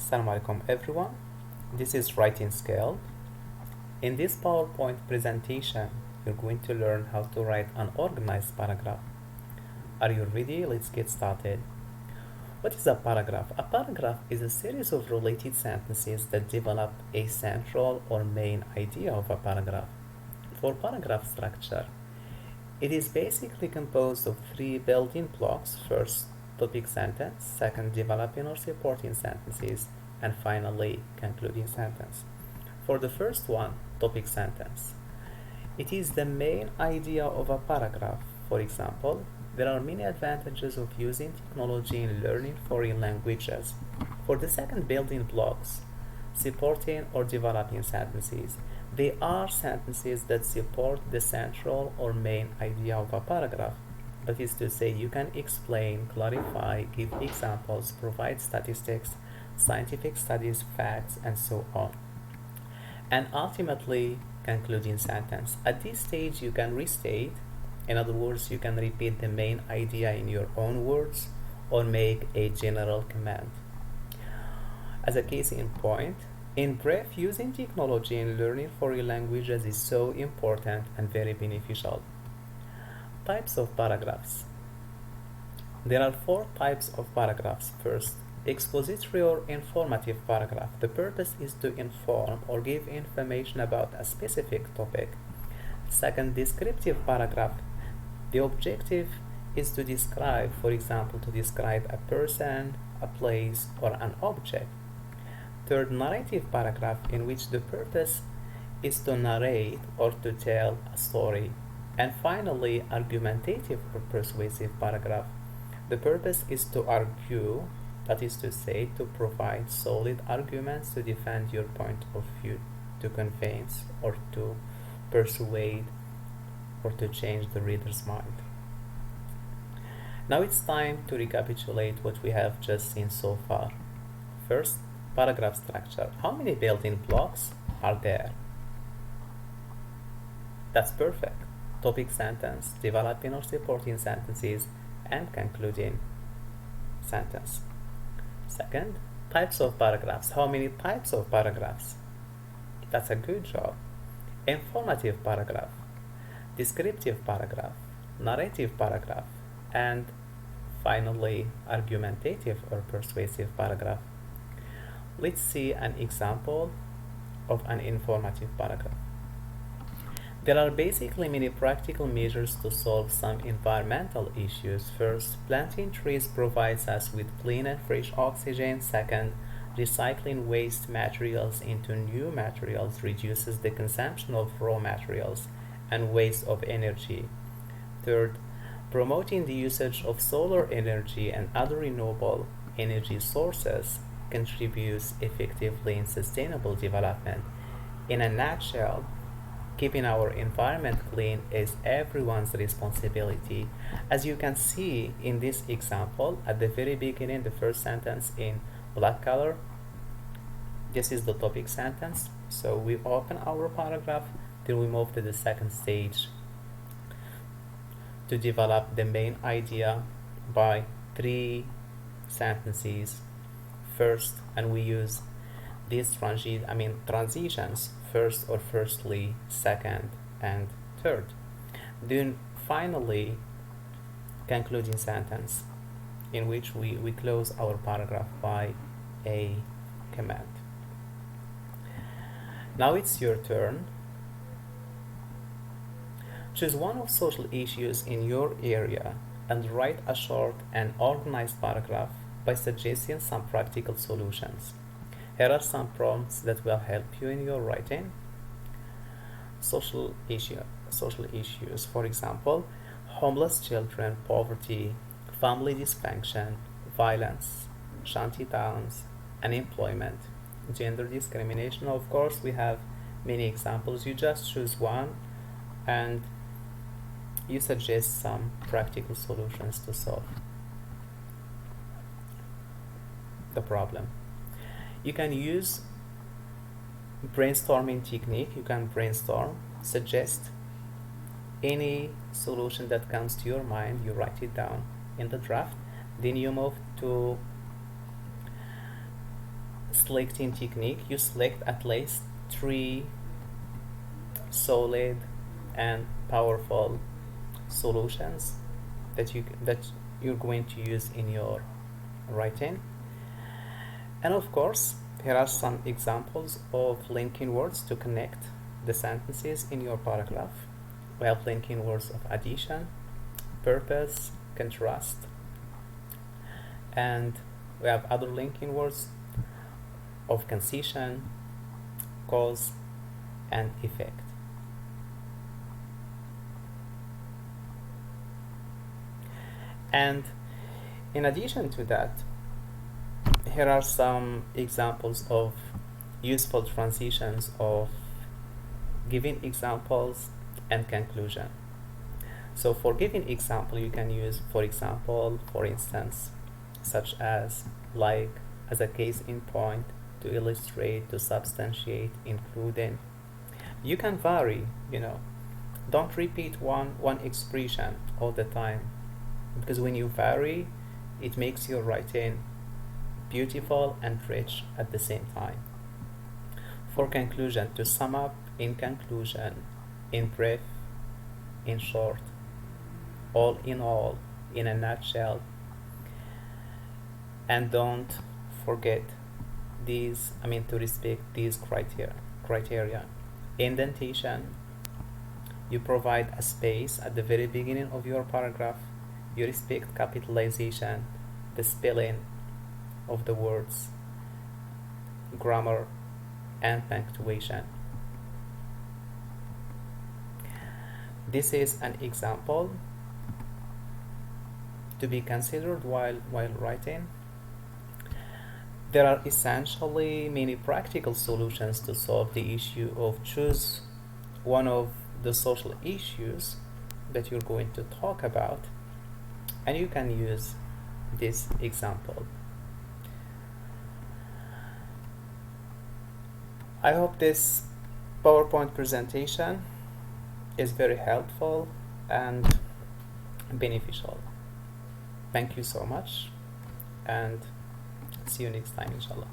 Assalamu alaikum everyone. This is Writing Skill. In this PowerPoint presentation, you're going to learn how to write an organized paragraph. Are you ready? Let's get started. What is a paragraph? A paragraph is a series of related sentences that develop a central or main idea of a paragraph. For paragraph structure, it is basically composed of three building blocks. First, topic sentence, second, developing or supporting sentences, and finally, concluding sentence. For the first one, topic sentence, it is the main idea of a paragraph. For example, there are many advantages of using technology in learning foreign languages. For the second building blocks, supporting or developing sentences, they are sentences that support the central or main idea of a paragraph. That is to say, you can explain, clarify, give examples, provide statistics, scientific studies, facts, and so on. And ultimately, concluding sentence. At this stage, you can restate. In other words, you can repeat the main idea in your own words or make a general comment. As a case in point, in brief, using technology in learning foreign languages is so important and very beneficial. Types of paragraphs. There are four types of paragraphs. First, expository or informative paragraph. The purpose is to inform or give information about a specific topic. Second, descriptive paragraph. The objective is to describe, for example, to describe a person, a place, or an object. Third, narrative paragraph, in which the purpose is to narrate or to tell a story. And finally, argumentative or persuasive paragraph. The purpose is to argue, that is to say, to provide solid arguments to defend your point of view, to convince or to persuade or to change the reader's mind. Now it's time to recapitulate what we have just seen so far. First, paragraph structure. How many building blocks are there? That's perfect. Topic sentence, developing or supporting sentences, and concluding sentence. Second, types of paragraphs. How many types of paragraphs? That's a good job. Informative paragraph, descriptive paragraph, narrative paragraph, and finally, argumentative or persuasive paragraph. Let's see an example of an informative paragraph. There are basically many practical measures to solve some environmental issues. First, planting trees provides us with clean and fresh oxygen. Second, recycling waste materials into new materials reduces the consumption of raw materials and waste of energy. Third, promoting the usage of solar energy and other renewable energy sources contributes effectively in sustainable development. In a nutshell, keeping our environment clean is everyone's responsibility. As you can see in this example, at the very beginning, the first sentence in black color, this is the topic sentence. So we open our paragraph, then we move to the second stage to develop the main idea by three sentences first, and we use these transitions, first or firstly, second, and third. Then finally, concluding sentence, in which we close our paragraph by a comment. Now it's your turn. Choose one of social issues in your area and write a short and organized paragraph by suggesting some practical solutions. Here are some prompts that will help you in your writing. Social issues, for example, homeless children, poverty, family dysfunction, violence, shanty towns, unemployment, gender discrimination. Of course, we have many examples. You just choose one and you suggest some practical solutions to solve the problem. You can use brainstorming technique. You can brainstorm, suggest any solution that comes to your mind, you write it down in the draft, then you move to selecting technique, you select at least 3 solid and powerful solutions that you're going to use in your writing. And of course, here are some examples of linking words to connect the sentences in your paragraph. We have linking words of addition, purpose, contrast, and we have other linking words of concision, cause, and effect. And in addition to that, here are some examples of useful transitions of giving examples and conclusion. So for giving example, you can use for example, for instance, such as, like, as a case in point, to illustrate, to substantiate, including. You can vary, don't repeat one expression all the time, because when you vary, it makes your writing beautiful and rich at the same time. For conclusion, to sum up, in conclusion, in brief, in short, all in all, in a nutshell. And don't forget to respect these criteria. Indentation, you provide a space at the very beginning of your paragraph. You respect capitalization, the spelling of the words, grammar, and punctuation. This is an example to be considered while writing. There are essentially many practical solutions to solve the issue of choose one of the social issues that you're going to talk about, and you can use this example. I hope this PowerPoint presentation is very helpful and beneficial. Thank you so much, and see you next time, inshallah.